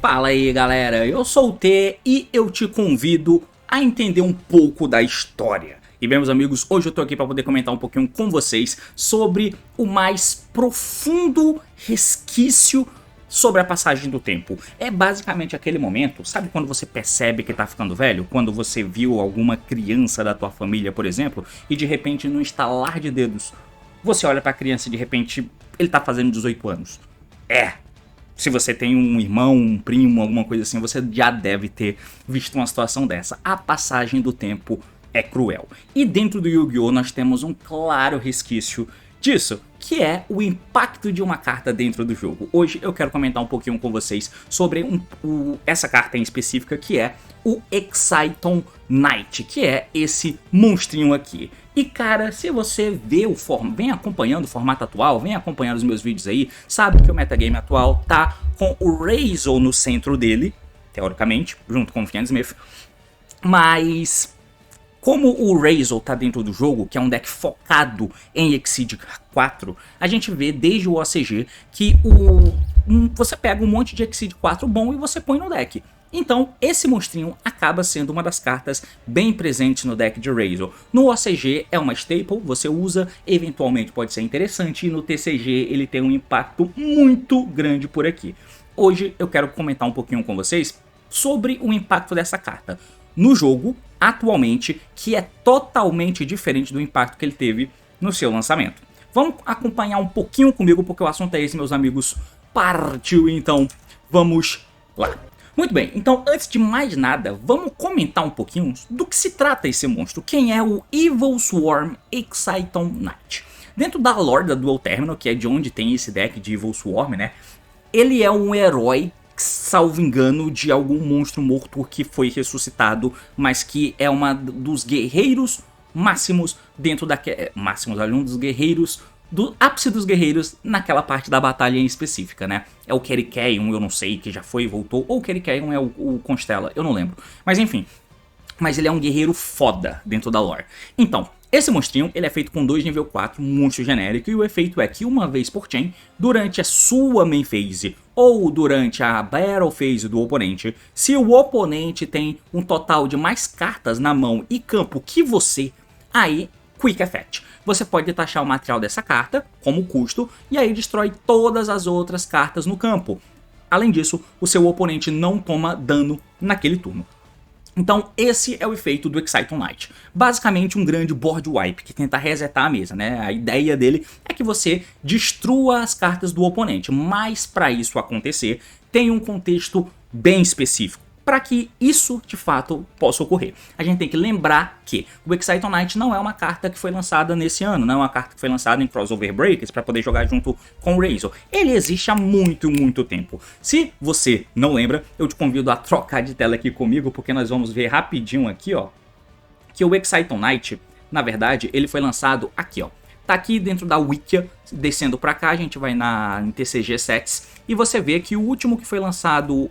Fala aí galera, eu sou o T e eu te convido a entender um pouco da história. E bem meus amigos, hoje eu tô aqui para poder comentar um pouquinho com vocês sobre o mais profundo resquício sobre a passagem do tempo. É basicamente aquele momento, sabe quando você percebe que tá ficando velho? Quando você viu alguma criança da tua família, por exemplo, e de repente num estalar de dedos, você olha pra criança e de repente ele tá fazendo 18 anos. Se você tem um irmão, um primo, alguma coisa assim, você já deve ter visto uma situação dessa. A passagem do tempo é cruel. E dentro do Yu-Gi-Oh! Nós temos um claro resquício disso, que é o impacto de uma carta dentro do jogo. Hoje eu quero comentar um pouquinho com vocês sobre essa carta em específica, que é o Exciton Knight, que é esse monstrinho aqui. E cara, se você vem acompanhando o formato atual, vem acompanhando os meus vídeos aí, sabe que o metagame atual tá com o Razor no centro dele, teoricamente, junto com o Fiend Smith, mas como o Razor tá dentro do jogo, que é um deck focado em Exceed 4, a gente vê desde o OCG que você pega um monte de Exceed 4 bom e você põe no deck. Então, esse monstrinho acaba sendo uma das cartas bem presentes no deck de Razor. No OCG é uma staple, você usa, eventualmente pode ser interessante, e no TCG ele tem um impacto muito grande por aqui. Hoje eu quero comentar um pouquinho com vocês sobre o impacto dessa carta no jogo, atualmente, que é totalmente diferente do impacto que ele teve no seu lançamento. Vamos acompanhar um pouquinho comigo, porque o assunto é esse, meus amigos. Partiu então, vamos lá. Muito bem, então antes de mais nada, vamos comentar um pouquinho do que se trata esse monstro. Quem é o Evil Swarm Exciton Knight? Dentro da lore da Dual Terminal, que é de onde tem esse deck de Evil Swarm, né? Ele é um herói, salvo engano, de algum monstro morto que foi ressuscitado, mas que é uma dos guerreiros máximos dentro um dos guerreiros do ápice dos guerreiros naquela parte da batalha em específica, né? É o Kerikeion, eu não sei, que já foi e voltou, ou o Kerikeion é o Constella, eu não lembro. Mas enfim, mas ele é um guerreiro foda dentro da lore. Então, esse monstrinho, ele é feito com 2 nível 4, monstro genérico, e o efeito é que uma vez por chain, durante a sua main phase ou durante a battle phase do oponente, se o oponente tem um total de mais cartas na mão e campo que você, aí, Quick Effect. Você pode taxar o material dessa carta como custo e aí destrói todas as outras cartas no campo. Além disso, o seu oponente não toma dano naquele turno. Então esse é o efeito do Exciton Knight. Basicamente um grande board wipe que tenta resetar a mesa, né? A ideia dele é que você destrua as cartas do oponente, mas para isso acontecer tem um contexto bem específico. Para que isso de fato possa ocorrer, a gente tem que lembrar que o Exciton Knight não é uma carta que foi lançada nesse ano, não é uma carta que foi lançada em Crossover Breakers para poder jogar junto com o Razor. Ele existe há muito tempo. Se você não lembra, eu te convido a trocar de tela aqui comigo, porque nós vamos ver rapidinho aqui, ó, que o Exciton Knight, na verdade, ele foi lançado aqui, ó. Tá aqui dentro da Wikia, descendo para cá, a gente vai em TCG Sets e você vê que o último que foi lançado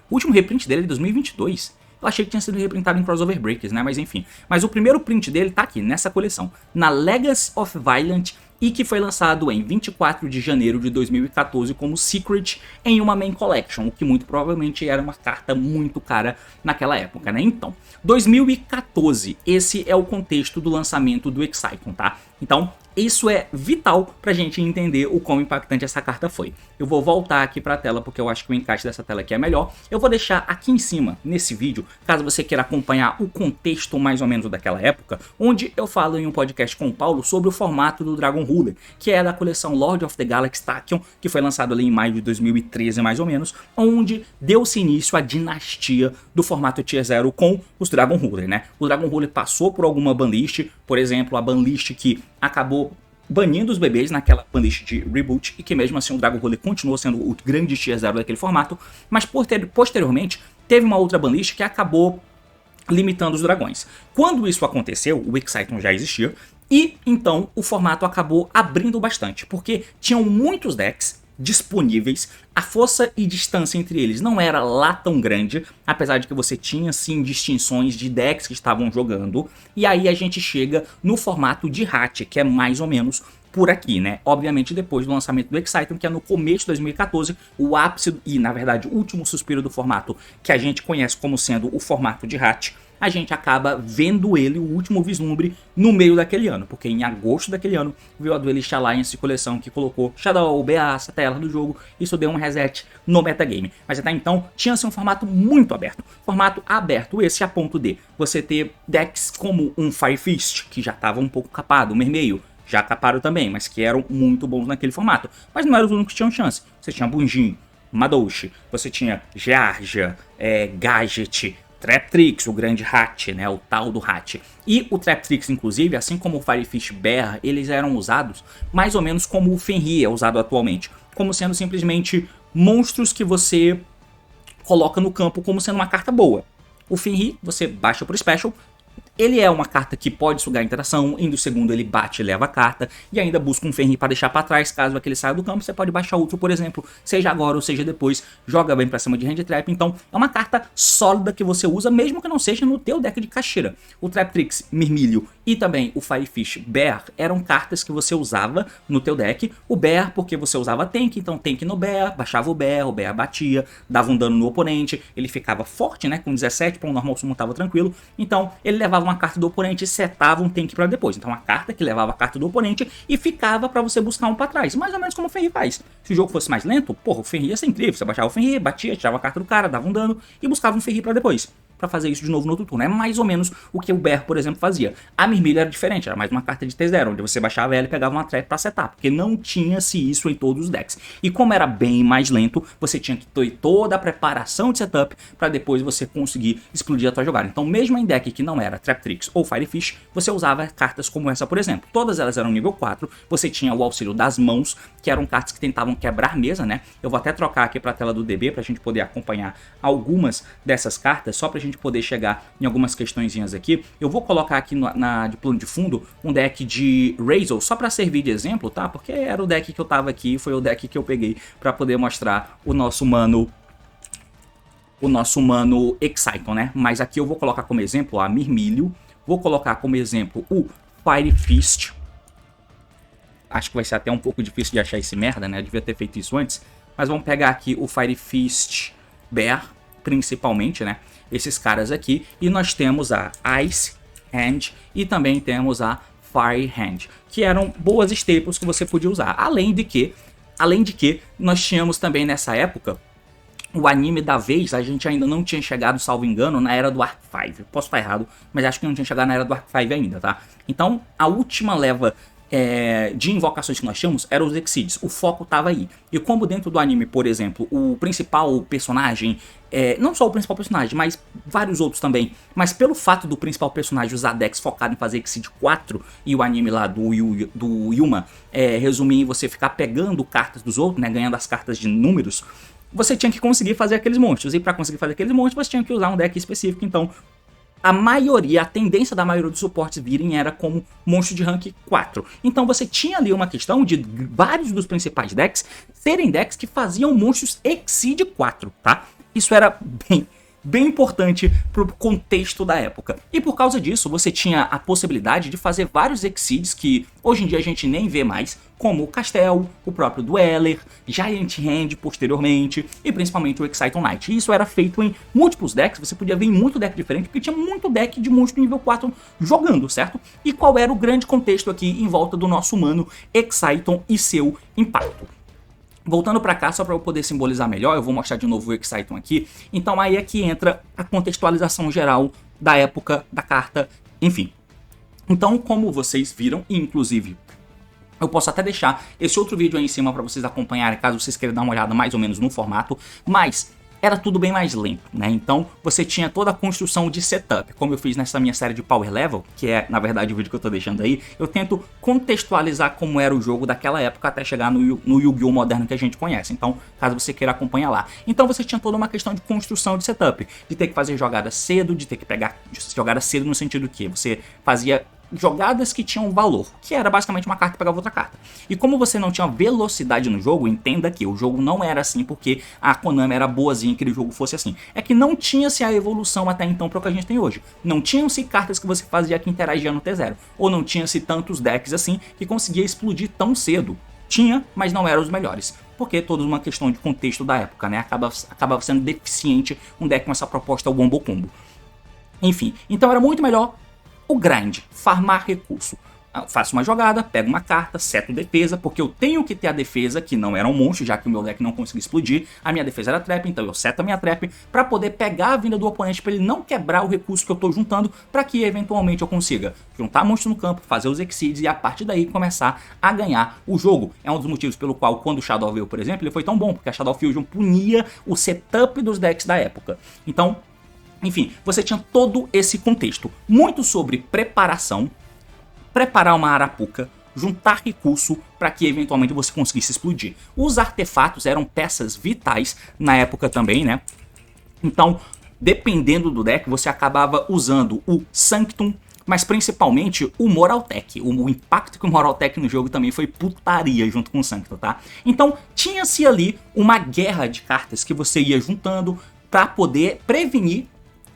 o último reprint dele é de 2022. Eu achei que tinha sido reprintado em Crossover Breakers, né? Mas enfim. Mas o primeiro print dele tá aqui, nessa coleção. Na Legacy of Violent, e que foi lançado em 24 de janeiro de 2014 como Secret em uma Main Collection, o que muito provavelmente era uma carta muito cara naquela época, né? Então, 2014, esse é o contexto do lançamento do Exciton, tá? Então, isso é vital pra gente entender o quão impactante essa carta foi. Eu vou voltar aqui pra tela porque eu acho que o encaixe dessa tela aqui é melhor. Eu vou deixar aqui em cima, nesse vídeo, caso você queira acompanhar o contexto mais ou menos daquela época, onde eu falo em um podcast com o Paulo sobre o formato do Dragon Ruler, que é da coleção Lord of the Galaxy Tachyon, que foi lançado ali em maio de 2013 mais ou menos, onde deu-se início à dinastia do formato Tier 0 com os Dragon Ruler, né? O Dragon Ruler passou por alguma banlist, por exemplo, a banlist que acabou banindo os bebês naquela banlist de reboot, e que mesmo assim o Dragon Ruler continuou sendo o grande Tier 0 daquele formato, mas posteriormente teve uma outra banlist que acabou limitando os dragões. Quando isso aconteceu, o Exciton já existia, e então o formato acabou abrindo bastante, porque tinham muitos decks disponíveis, a força e distância entre eles não era lá tão grande, apesar de que você tinha sim distinções de decks que estavam jogando, e aí a gente chega no formato de Hatch, que é mais ou menos por aqui, né? Obviamente depois do lançamento do Exciton, que é no começo de 2014, o ápice e, na verdade, o último suspiro do formato que a gente conhece como sendo o formato de hatch, a gente acaba vendo ele, o último vislumbre, no meio daquele ano, porque em agosto daquele ano veio a Duelist Alliance coleção que colocou Shadow, BA, tela do jogo, isso deu um reset no metagame. Mas até então tinha-se um formato muito aberto, formato aberto esse a ponto de você ter decks como um Fire Fist, que já estava um pouco capado, o Mermeio, já caparam também, mas que eram muito bons naquele formato, mas não eram os únicos que tinham chance. Você tinha Bunjin, Madouche, você tinha Geargia, Gadget, Traptrix, o grande Hatch, né, o tal do Hatch. E o Traptrix, inclusive, assim como o Firefish Bear, eles eram usados mais ou menos como o Fenrir é usado atualmente, como sendo simplesmente monstros que você coloca no campo como sendo uma carta boa. O Fenrir, você baixa por Special, ele é uma carta que pode sugar interação, indo segundo ele bate e leva a carta, e ainda busca um Fenrir para deixar para trás, caso aquele saia do campo, você pode baixar outro, por exemplo, seja agora ou seja depois, joga bem para cima de Hand Trap, então é uma carta sólida que você usa, mesmo que não seja no teu deck de caixeira. O Traptrix, Mirmilho e também o Firefish Bear eram cartas que você usava no teu deck, o Bear porque você usava tank, então tank no Bear, baixava o Bear batia, dava um dano no oponente, ele ficava forte, né, com 17, para um normal summon tava tranquilo, então ele levava uma carta do oponente e setava um tank para depois. Então uma carta que levava a carta do oponente e ficava para você buscar um para trás. Mais ou menos como o Fenrir faz. Se o jogo fosse mais lento, porra, o Fenrir ia ser incrível. Você baixava o Fenrir, batia, tirava a carta do cara, dava um dano e buscava um Fenrir para depois. Para fazer isso de novo no outro turno. É mais ou menos o que o Bear, por exemplo, fazia. A Mirmilho era diferente, era mais uma carta de T0, onde você baixava ela e pegava uma trap para setar, porque não tinha-se isso em todos os decks. E como era bem mais lento, você tinha que ter toda a preparação de setup para depois você conseguir explodir a tua jogada. Então, mesmo em deck que não era Traptrix ou Firefish, você usava cartas como essa, por exemplo. Todas elas eram nível 4, você tinha o auxílio das mãos, que eram cartas que tentavam quebrar mesa, né? Eu vou até trocar aqui para a tela do DB para a gente poder acompanhar algumas dessas cartas, só para a gente poder chegar em algumas questõezinhas aqui. Eu vou colocar aqui de plano de fundo um deck de Razor, só para servir de exemplo, tá? Porque era o deck que eu tava aqui, foi o deck que eu peguei para poder mostrar o nosso mano Exciton, né? Mas aqui eu vou colocar como exemplo a Mirmilho, vou colocar como exemplo o Fire Fist. Acho que vai ser até um pouco difícil de achar esse merda, né? Eu devia ter feito isso antes. Mas vamos pegar aqui o Fire Fist Bear, principalmente, né? Esses caras aqui. E nós temos a Ice Hand e também temos a Fire Hand, que eram boas staples que você podia usar. Além de que nós tínhamos também nessa época o anime da vez. A gente ainda não tinha chegado, salvo engano, na era do Arc 5. Posso estar errado, mas acho que não tinha chegado na era do Arc 5 ainda, tá? Então, a última leva de invocações que nós tínhamos eram os Exceeds. O foco estava aí. E como dentro do anime, por exemplo, o principal personagem, não só o principal personagem, mas vários outros também, mas pelo fato do principal personagem usar decks focado em fazer Exceed 4 e o anime lá do Yuma resumir em você ficar pegando cartas dos outros, né, ganhando as cartas de números, você tinha que conseguir fazer aqueles monstros. E para conseguir fazer aqueles monstros, você tinha que usar um deck específico. Então, a tendência da maioria dos suportes virem era como monstro de rank 4. Então você tinha ali uma questão de vários dos principais decks serem decks que faziam monstros Exceed 4, tá? Isso era bem importante pro contexto da época. E por causa disso, você tinha a possibilidade de fazer vários Exceeds que hoje em dia a gente nem vê mais, como o Castel, o próprio Dweller, Giant Hand posteriormente, e principalmente o Exciton Knight. E isso era feito em múltiplos decks, você podia ver em muito deck diferente, porque tinha muito deck de monstro nível 4 jogando, certo? E qual era o grande contexto aqui em volta do nosso humano Exciton e seu impacto? Voltando pra cá, só para eu poder simbolizar melhor, eu vou mostrar de novo o Exciton aqui. Então aí é que entra a contextualização geral da época da carta, enfim. Então, como vocês viram, e inclusive eu posso até deixar esse outro vídeo aí em cima para vocês acompanharem, caso vocês queiram dar uma olhada mais ou menos no formato, mas era tudo bem mais lento, né? Então você tinha toda a construção de setup, como eu fiz nessa minha série de Power Level, que é na verdade o vídeo que eu tô deixando aí. Eu tento contextualizar como era o jogo daquela época até chegar no Yu-Gi-Oh! Moderno que a gente conhece, então caso você queira acompanhar lá. Então você tinha toda uma questão de construção de setup, de ter que fazer jogada cedo, de ter que pegar jogada cedo no sentido que você fazia jogadas que tinham valor, que era basicamente uma carta que pegava outra carta. E como você não tinha velocidade no jogo, entenda que o jogo não era assim porque a Konami era boazinha que o jogo fosse assim. É que não tinha-se a evolução até então para o que a gente tem hoje. Não tinham-se cartas que você fazia que interagia no T0. Ou não tinha-se tantos decks assim que conseguia explodir tão cedo. Tinha, mas não eram os melhores. Porque é toda uma questão de contexto da época, né? Acabava sendo deficiente um deck com essa proposta ao Wombo Combo. Enfim, então era muito melhor o grind, farmar recurso. Faço uma jogada, pego uma carta, seto defesa, porque eu tenho que ter a defesa, que não era um monstro, já que o meu deck não conseguia explodir. A minha defesa era trap, então eu seto a minha trap para poder pegar a vinda do oponente, para ele não quebrar o recurso que eu estou juntando, para que eventualmente eu consiga juntar monstro no campo, fazer os Exceeds e a partir daí começar a ganhar o jogo. É um dos motivos pelo qual quando o Shadow veio, por exemplo, ele foi tão bom, porque a Shadow Fusion punia o setup dos decks da época. Então, enfim, você tinha todo esse contexto, muito sobre preparação, preparar uma arapuca, juntar recurso para que eventualmente você conseguisse explodir. Os artefatos eram peças vitais na época também, né? Então, dependendo do deck, você acabava usando o Sanctum, mas principalmente o Moraltech. O impacto que o Moraltech no jogo também foi putaria junto com o Sanctum, tá? Então, tinha-se ali uma guerra de cartas que você ia juntando para poder prevenir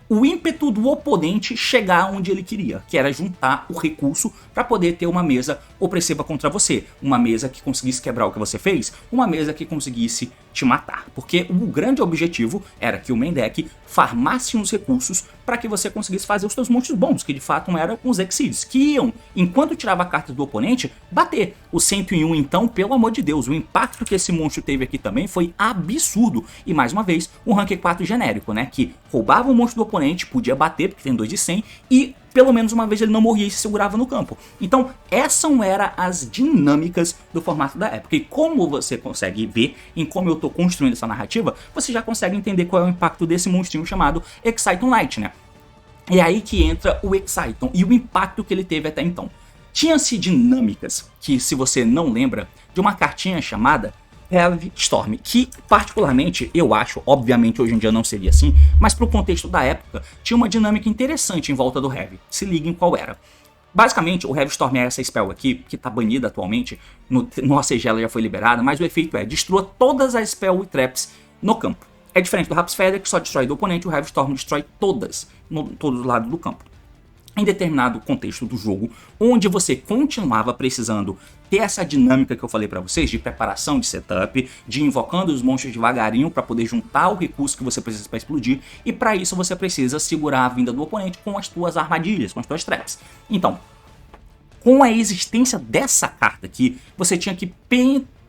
o ímpeto do oponente chegar onde ele queria, que era juntar o recurso para poder ter uma mesa opressiva contra você, uma mesa que conseguisse quebrar o que você fez, uma mesa que conseguisse te matar, porque o grande objetivo era que o main deck farmasse uns recursos para que você conseguisse fazer os seus monstros bons, que de fato eram os Exceeds, que iam, enquanto tirava cartas do oponente, bater. O 101 então, pelo amor de Deus, o impacto que esse monstro teve aqui também foi absurdo, e mais uma vez, um rank 4 genérico, né, que roubava o monstro do oponente, podia bater, porque tem 2 de 100, e pelo menos uma vez ele não morria e se segurava no campo. Então, essas eram as dinâmicas do formato da época. E como você consegue ver em como eu estou construindo essa narrativa, você já consegue entender qual é o impacto desse monstrinho chamado Exciton Knight, né? É aí que entra o Exciton e o impacto que ele teve até então. Tinha-se dinâmicas que, se você não lembra, de uma cartinha chamada Heavy Storm, que particularmente eu acho, obviamente hoje em dia não seria assim, mas para o contexto da época tinha uma dinâmica interessante em volta do Heavy. Se liguem qual era. Basicamente, o Heavy Storm é essa spell aqui, que está banida atualmente, no ACG ela já foi liberada, mas o efeito é destrua todas as spell e traps no campo. É diferente do Rap's Feather, que só destrói do oponente, o Heavy Storm destrói todas, todos os lados do campo. Em determinado contexto do jogo, onde você continuava precisando ter essa dinâmica que eu falei pra vocês, de preparação de setup, de invocando os monstros devagarinho para poder juntar o recurso que você precisa para explodir, e para isso você precisa segurar a vinda do oponente com as tuas armadilhas, com as tuas traps. Então, com a existência dessa carta aqui, você tinha que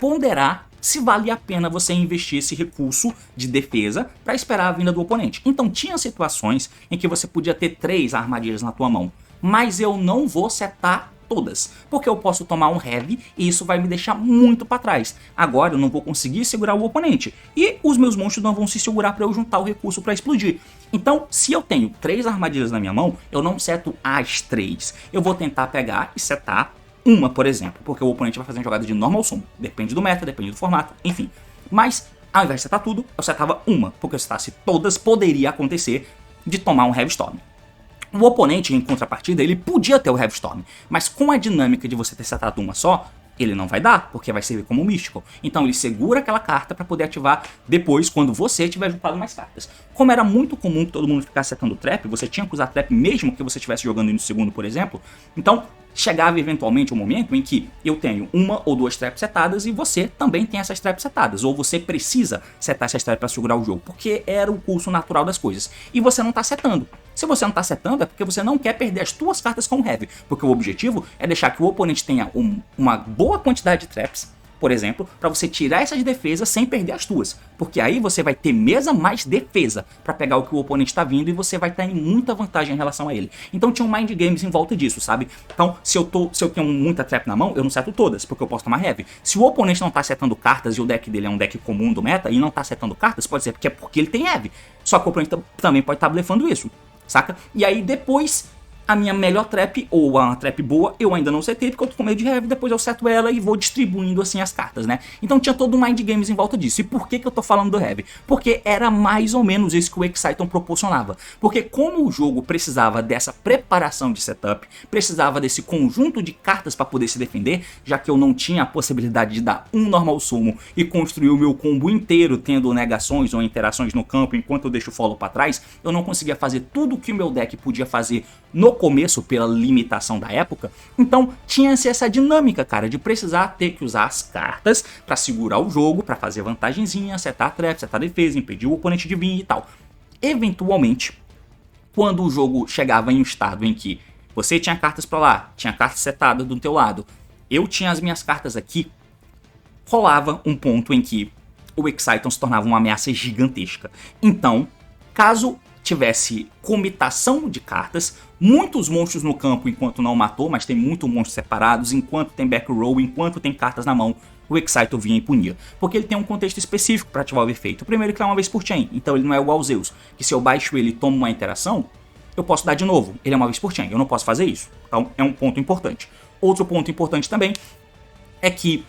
ponderar se valia a pena você investir esse recurso de defesa para esperar a vinda do oponente. Então tinha situações em que você podia ter 3 armadilhas na tua mão, mas eu não vou setar todas, porque eu posso tomar um heavy e isso vai me deixar muito para trás. Agora eu não vou conseguir segurar o oponente e os meus monstros não vão se segurar para eu juntar o recurso para explodir. Então, se eu tenho 3 armadilhas na minha mão, eu não seto as 3. Eu vou tentar pegar e setar uma, por exemplo, porque o oponente vai fazer uma jogada de normal summon. Depende do meta, depende do formato, enfim. Mas, ao invés de setar tudo, eu setava uma, porque se setasse todas, poderia acontecer de tomar um Heavy Storm. O oponente, em contrapartida, ele podia ter o Heavy Storm, mas com a dinâmica de você ter setado uma só, ele não vai dar, porque vai servir como Mystical. Então ele segura aquela carta para poder ativar depois, quando você tiver juntado mais cartas. Como era muito comum que todo mundo ficasse setando trap, você tinha que usar trap mesmo que você estivesse jogando no segundo, por exemplo. Então chegava eventualmente um momento em que eu tenho 1 ou 2 traps setadas e você também tem essas traps setadas. Ou você precisa setar essas traps para segurar o jogo, porque era o curso natural das coisas. E você não está setando. Se você não está setando é porque você não quer perder as tuas cartas com heavy, porque o objetivo é deixar que o oponente tenha uma boa quantidade de traps, por exemplo, para você tirar essas defesas sem perder as tuas, porque aí você vai ter mesa mais defesa para pegar o que o oponente está vindo e você vai estar em muita vantagem em relação a ele. Então tinha um mind games em volta disso, sabe? Então se eu tenho muita trap na mão, eu não seto todas, porque eu posso tomar heavy. Se o oponente não está setando cartas e o deck dele é um deck comum do meta e não está setando cartas, pode ser porque ele tem heavy, só que o oponente também pode estar blefando isso, saca? E aí depois a minha melhor trap, ou uma trap boa, eu ainda não setei, porque eu tô com medo de heavy, depois eu seto ela e vou distribuindo assim as cartas, né? Então tinha todo um mind games em volta disso. E por que eu tô falando do heavy? Porque era mais ou menos isso que o Exciton proporcionava. Porque como o jogo precisava dessa preparação de setup, precisava desse conjunto de cartas para poder se defender, já que eu não tinha a possibilidade de dar um normal sumo e construir o meu combo inteiro tendo negações ou interações no campo enquanto eu deixo o follow para trás, eu não conseguia fazer tudo o que o meu deck podia fazer no começo pela limitação da época. Então tinha-se essa dinâmica, cara, de precisar ter que usar as cartas para segurar o jogo, para fazer vantagenzinha, setar a trap, setar a defesa, impedir o oponente de vir e tal. Eventualmente, quando o jogo chegava em um estado em que você tinha cartas para lá, tinha cartas setadas do teu lado, eu tinha as minhas cartas aqui, rolava um ponto em que o Exciton se tornava uma ameaça gigantesca. Então, caso tivesse comitação de cartas, muitos monstros no campo enquanto não matou, mas tem muitos monstros separados, enquanto tem back row, enquanto tem cartas na mão, o Exciton vinha e punia. Porque ele tem um contexto específico para ativar o efeito. Primeiro, que é uma vez por chain, então ele não é igual ao Zeus, que se eu baixo ele e tomo uma interação, eu posso dar de novo. Ele é uma vez por chain, eu não posso fazer isso. Então é um ponto importante. Outro ponto importante também é que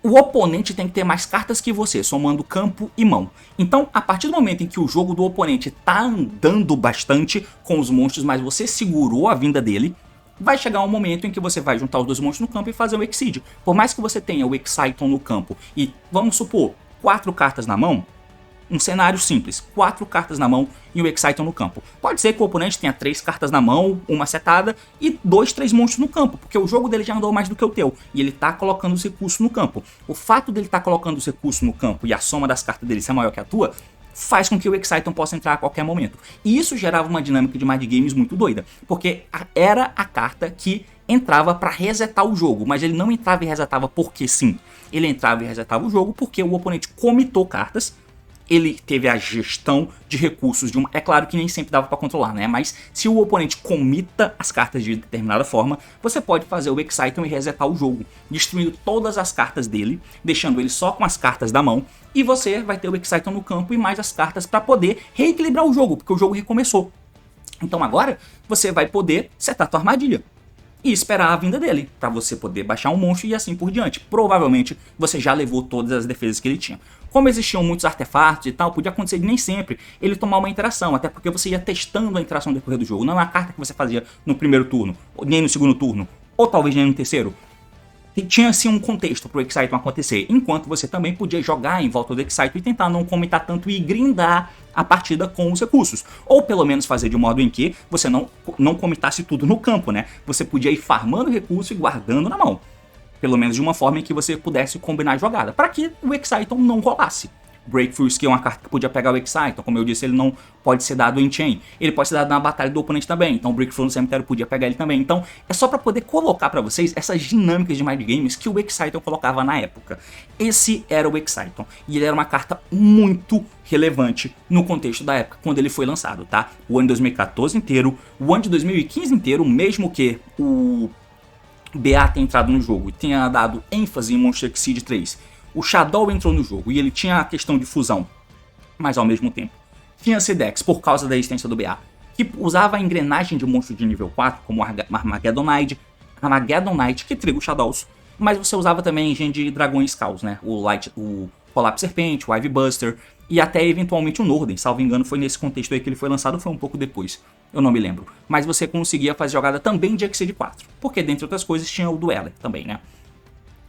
o oponente tem que ter mais cartas que você, somando campo e mão. Então, a partir do momento em que o jogo do oponente tá andando bastante com os monstros, mas você segurou a vinda dele, vai chegar um momento em que você vai juntar os dois monstros no campo e fazer o Exceed. Por mais que você tenha o Exciton no campo e, vamos supor, 4 cartas na mão, um cenário simples, 4 cartas na mão e o Exciton no campo. Pode ser que o oponente tenha 3 cartas na mão, uma setada e 2, 3 monstros no campo, porque o jogo dele já andou mais do que o teu, e ele tá colocando os recursos no campo. O fato dele tá colocando os recursos no campo e a soma das cartas dele ser maior que a tua, faz com que o Exciton possa entrar a qualquer momento. E isso gerava uma dinâmica de mind games muito doida, porque era a carta que entrava para resetar o jogo, mas ele não entrava e resetava porque sim. Ele entrava e resetava o jogo porque o oponente comitou cartas, ele teve a gestão de recursos de uma... É claro que nem sempre dava para controlar, né? Mas se o oponente comita as cartas de determinada forma, você pode fazer o Exciton e resetar o jogo, destruindo todas as cartas dele, deixando ele só com as cartas da mão, e você vai ter o Exciton no campo e mais as cartas para poder reequilibrar o jogo, porque o jogo recomeçou. Então agora você vai poder setar a tua armadilha e esperar a vinda dele, para você poder baixar um monstro e assim por diante. Provavelmente você já levou todas as defesas que ele tinha. Como existiam muitos artefatos e tal, podia acontecer de nem sempre ele tomar uma interação, até porque você ia testando a interação no decorrer do jogo. Não é uma carta que você fazia no primeiro turno, nem no segundo turno, ou talvez nem no terceiro. Tinha assim um contexto para o Exciton acontecer, enquanto você também podia jogar em volta do Exciton e tentar não comitar tanto e grindar a partida com os recursos. Ou pelo menos fazer de modo em que você não comitasse tudo no campo, né? Você podia ir farmando recurso e guardando na mão. Pelo menos de uma forma em que você pudesse combinar a jogada, para que o Exciton não rolasse. Breakthrough Skill é uma carta que podia pegar o Exciton, como eu disse, ele não pode ser dado em chain. Ele pode ser dado na batalha do oponente também, então o Breakthrough no cemitério podia pegar ele também. Então é só para poder colocar para vocês essas dinâmicas de mind games que o Exciton colocava na época. Esse era o Exciton, e ele era uma carta muito relevante no contexto da época, quando ele foi lançado, tá? O ano de 2014 inteiro, o ano de 2015 inteiro, mesmo que o BA tenha entrado no jogo e tenha dado ênfase em Monster Exceed 3, o Shadow entrou no jogo e ele tinha a questão de fusão, mas ao mesmo tempo tinha-se decks por causa da existência do BA, que usava a engrenagem de monstro de nível 4, como o Armageddon Knight, que triga os Shadows, mas você usava também a engine de dragões caos, né? O Collapse Serpente, o Ivy Buster e até eventualmente o Norden, salvo engano foi nesse contexto aí que ele foi lançado, foi um pouco depois, eu não me lembro. Mas você conseguia fazer jogada também de Exceed 4, porque dentre outras coisas tinha o Dueler também, né?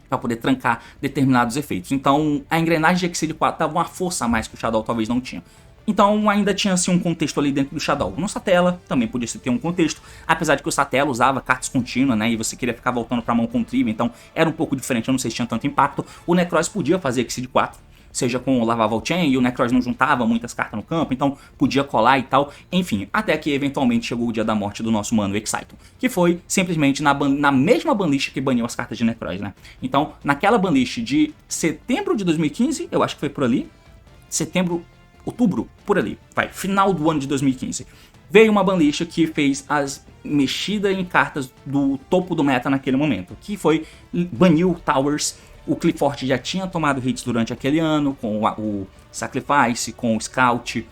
Para poder trancar determinados efeitos. Então a engrenagem de Exceed 4 dava uma força a mais que o Shadow talvez não tinha. Então ainda tinha assim um contexto ali dentro do Shadow. No Satella também podia ter um contexto, apesar de que o Satella usava cartas contínuas, né, e você queria ficar voltando para a mão com o Trivia, então era um pouco diferente, eu não sei se tinha tanto impacto. O Necros podia fazer Exceed 4, seja com o Larvaval Chain, e o Necros não juntava muitas cartas no campo, então podia colar e tal, enfim, até que eventualmente chegou o dia da morte do nosso mano Exciton, que foi simplesmente na mesma banlist que baniu as cartas de Necros, né? Então, naquela banlist de setembro de 2015, eu acho que foi por ali, outubro, por ali, final do ano de 2015, veio uma banlist que fez as mexidas em cartas do topo do meta naquele momento, que foi baniu Towers. O Clifford já tinha tomado hits durante aquele ano, com o Sacrifice, com o Scout.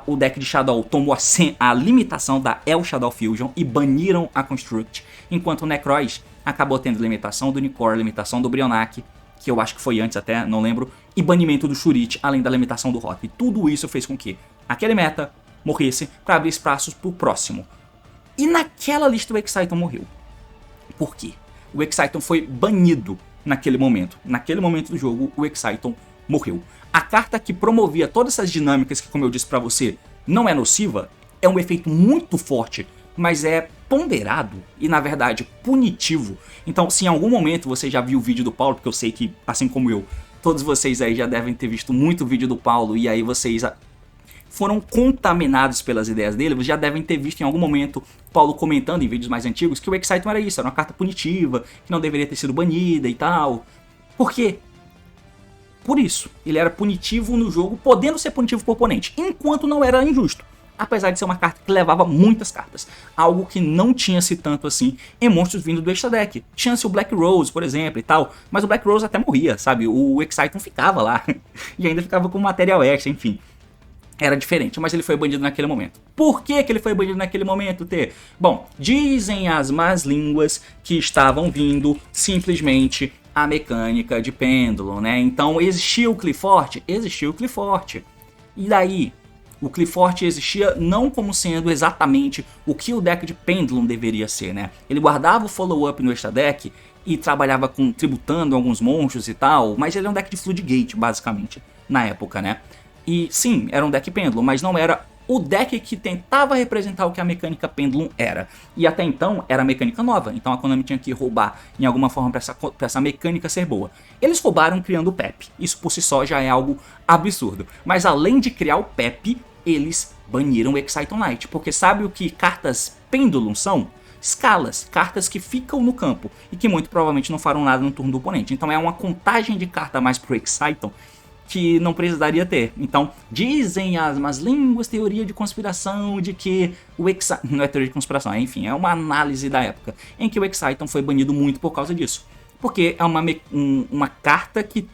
o deck de Shadow tomou a limitação da El Shadow Fusion e baniram a Construct, enquanto o Necroz acabou tendo limitação do Nicor, limitação do Brionac, que eu acho que foi antes até, não lembro, e banimento do Shurit, além da limitação do Rot. E tudo isso fez com que aquele meta morresse para abrir espaços pro próximo. E naquela lista o Exciton morreu. Por quê? O Exciton foi banido naquele momento. Naquele momento do jogo, o Exciton morreu. A carta que promovia todas essas dinâmicas que, como eu disse pra você, não é nociva, é um efeito muito forte, mas é ponderado e, na verdade, punitivo. Então, se em algum momento você já viu o vídeo do Paulo, porque eu sei que, assim como eu, todos vocês aí já devem ter visto muito vídeo do Paulo e aí vocês foram contaminados pelas ideias dele, vocês já devem ter visto em algum momento Paulo comentando em vídeos mais antigos que o Exciton era isso, era uma carta punitiva, que não deveria ter sido banida e tal. Por quê? Por isso, ele era punitivo no jogo, podendo ser punitivo pro oponente, enquanto não era injusto. Apesar de ser uma carta que levava muitas cartas, algo que não tinha-se tanto assim em monstros vindo do extra deck. Tinha-se o Black Rose, por exemplo, e tal, mas o Black Rose até morria, sabe? O Exciton ficava lá, e ainda ficava com material extra, enfim. Era diferente, mas ele foi banido naquele momento. Por que ele foi banido naquele momento, T? Bom, dizem as más línguas que estavam vindo simplesmente a mecânica de pêndulo, né? Então existia o Qliphort? Existia o Qliphort. E daí? O Qliphort existia não como sendo exatamente o que o deck de Pendulum deveria ser, né? Ele guardava o follow-up no extra deck e trabalhava tributando alguns monstros e tal, mas ele é um deck de Floodgate, basicamente, na época, né? E sim, era um deck Pendulum, mas não era o deck que tentava representar o que a mecânica Pendulum era. E até então era mecânica nova, então a Konami tinha que roubar em alguma forma para essa mecânica ser boa. Eles roubaram criando o PEP, isso por si só já é algo absurdo. Mas além de criar o PEP, eles baniram o Exciton Knight, porque sabe o que cartas Pendulum são? Escalas, cartas que ficam no campo e que muito provavelmente não farão nada no turno do oponente. Então é uma contagem de carta a mais pro Exciton que não precisaria ter. Então, dizem as más línguas, teoria de conspiração, de que o Exciton... Não é teoria de conspiração, enfim, é uma análise da época, em que o Exciton foi banido muito por causa disso. Porque é uma carta que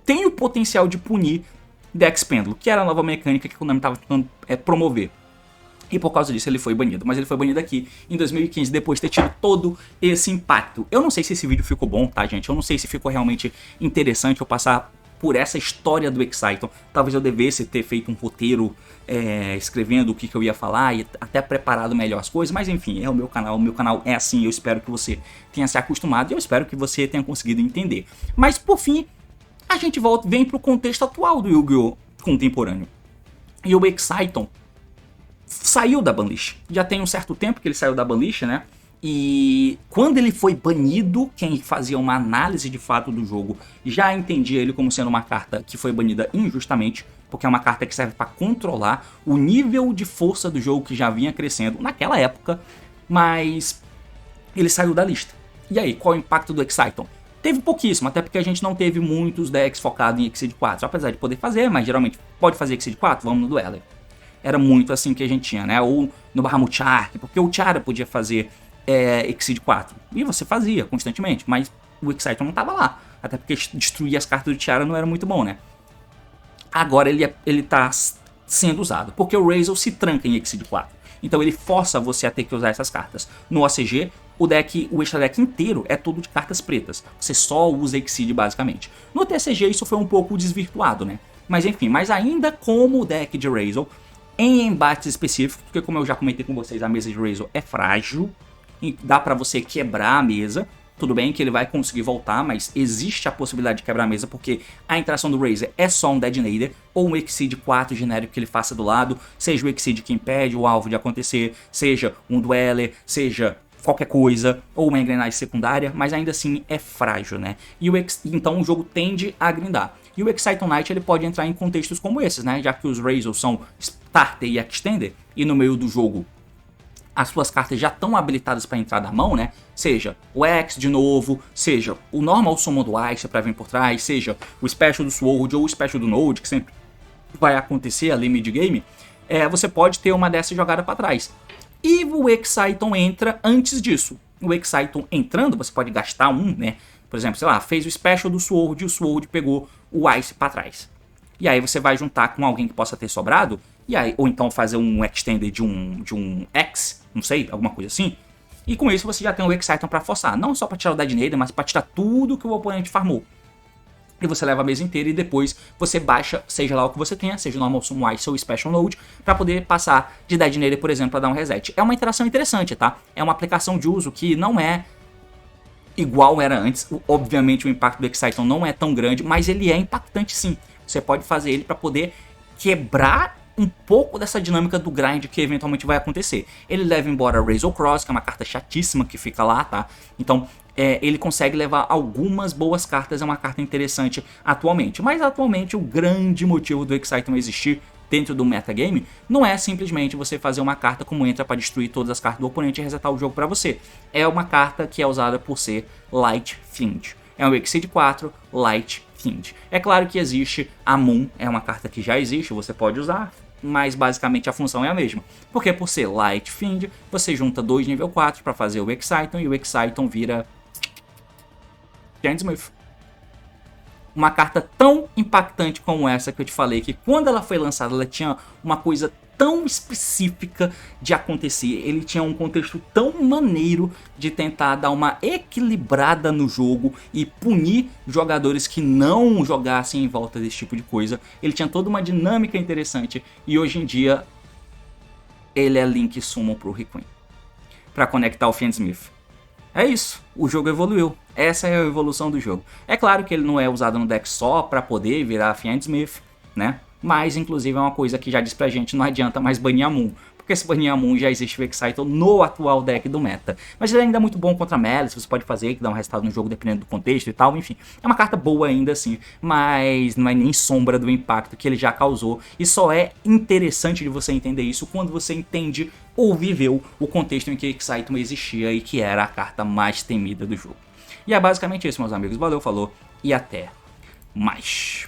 tem o potencial de punir Dex Pendulum, que era a nova mecânica que o Konami estava tentando promover. E por causa disso ele foi banido. Mas ele foi banido aqui em 2015, depois de ter tido todo esse impacto. Eu não sei se esse vídeo ficou bom, tá, gente? Eu não sei se ficou realmente interessante eu passar por essa história do Exciton. Talvez eu devesse ter feito um roteiro escrevendo o que eu ia falar e até preparado melhor as coisas, mas enfim, é o meu canal é assim, eu espero que você tenha se acostumado e eu espero que você tenha conseguido entender. Mas por fim, a gente vem pro contexto atual do Yu-Gi-Oh! Contemporâneo. E o Exciton saiu da banlist. Já tem um certo tempo que ele saiu da banlist, né? E quando ele foi banido, quem fazia uma análise de fato do jogo já entendia ele como sendo uma carta que foi banida injustamente, porque é uma carta que serve para controlar o nível de força do jogo que já vinha crescendo naquela época, mas ele saiu da lista. E aí, qual é o impacto do Exciton? Teve pouquíssimo, até porque a gente não teve muitos decks focados em Exceed 4, apesar de poder fazer, mas geralmente pode fazer Exceed 4, vamos no Dueler. Era muito assim que a gente tinha, né? Ou no Bahamut Shark, porque o Tiara podia fazer Exceed 4. E você fazia constantemente, mas o Exciton não tava lá. Até porque destruir as cartas do Tiara não era muito bom, né? Agora ele tá sendo usado, porque o Razel se tranca em Exceed 4. Então ele força você a ter que usar essas cartas. No OCG, o extra deck inteiro é todo de cartas pretas. Você só usa Exceed basicamente. No TCG isso foi um pouco desvirtuado, né? Mas enfim, mas ainda como o deck de Razel, em embates específicos, porque como eu já comentei com vocês, a mesa de Razel é frágil. E dá pra você quebrar a mesa. Tudo bem que ele vai conseguir voltar, mas existe a possibilidade de quebrar a mesa, porque a interação do Razer é só um Detonator, ou um Exceed 4 genérico que ele faça do lado, seja o Exceed que impede o alvo de acontecer, seja um Dweller, seja qualquer coisa, ou uma engrenagem secundária, mas ainda assim é frágil, né? E então o jogo tende a grindar. E o Exciton Knight ele pode entrar em contextos como esses, né? Já que os Razer são Starter e Extender, e no meio do jogo as suas cartas já estão habilitadas para entrar da mão, né? Seja o X de novo, seja o Normal Summon do Ice para vir por trás, seja o Special do Sword ou o Special do Node, que sempre vai acontecer ali mid-game, você pode ter uma dessa jogada para trás. E o Exciton entra antes disso. O Exciton entrando, você pode gastar um, né? Por exemplo, sei lá, fez o Special do Sword e o Sword pegou o Ice para trás. E aí você vai juntar com alguém que possa ter sobrado e aí, ou então fazer um extender de um X, não sei, alguma coisa assim. E com isso você já tem o Exciton pra forçar, não só pra tirar o Dead Nader, mas pra tirar tudo que o oponente farmou. E você leva a mesa inteira e depois você baixa, seja lá o que você tenha, seja o Normal Summon Ice ou Special Node, para poder passar de Dead Nader, por exemplo, para dar um reset. É uma interação interessante, tá? É uma aplicação de uso que não é igual era antes. Obviamente o impacto do Exciton não é tão grande, mas ele é impactante sim. Você pode fazer ele para poder quebrar um pouco dessa dinâmica do grind que eventualmente vai acontecer. Ele leva embora Razor Cross, que é uma carta chatíssima que fica lá, tá? Então ele consegue levar algumas boas cartas, é uma carta interessante atualmente. Mas atualmente o grande motivo do Exciton existir dentro do metagame não é simplesmente você fazer uma carta como entra para destruir todas as cartas do oponente e resetar o jogo para você. É uma carta que é usada por ser Light Fiend. É um Exceed 4 Light Fiend. É claro que existe a Moon, é uma carta que já existe, você pode usar, mas basicamente a função é a mesma. Porque por ser Light Fiend, você junta 2 nível 4 para fazer o Exciton e o Exciton vira Fiendsmith. Uma carta tão impactante como essa que eu te falei, que quando ela foi lançada ela tinha uma coisa tão específica de acontecer, ele tinha um contexto tão maneiro de tentar dar uma equilibrada no jogo e punir jogadores que não jogassem em volta desse tipo de coisa. Ele tinha toda uma dinâmica interessante e hoje em dia ele é Link Summon pro Requiem para conectar o Fiendsmith. É isso, o jogo evoluiu, essa é a evolução do jogo. É claro que ele não é usado no deck só para poder virar Fiendsmith, né? Mas inclusive é uma coisa que já diz pra gente, não adianta mais banir a Moon, porque se banir a Moon já existe o Exciton no atual deck do meta. Mas ele ainda é muito bom contra Malice, você pode fazer, que dá um resultado no jogo dependendo do contexto e tal, enfim. É uma carta boa ainda assim, mas não é nem sombra do impacto que ele já causou. E só é interessante de você entender isso quando você entende ou viveu o contexto em que Exciton existia e que era a carta mais temida do jogo. E é basicamente isso, meus amigos. Valeu, falou e até mais.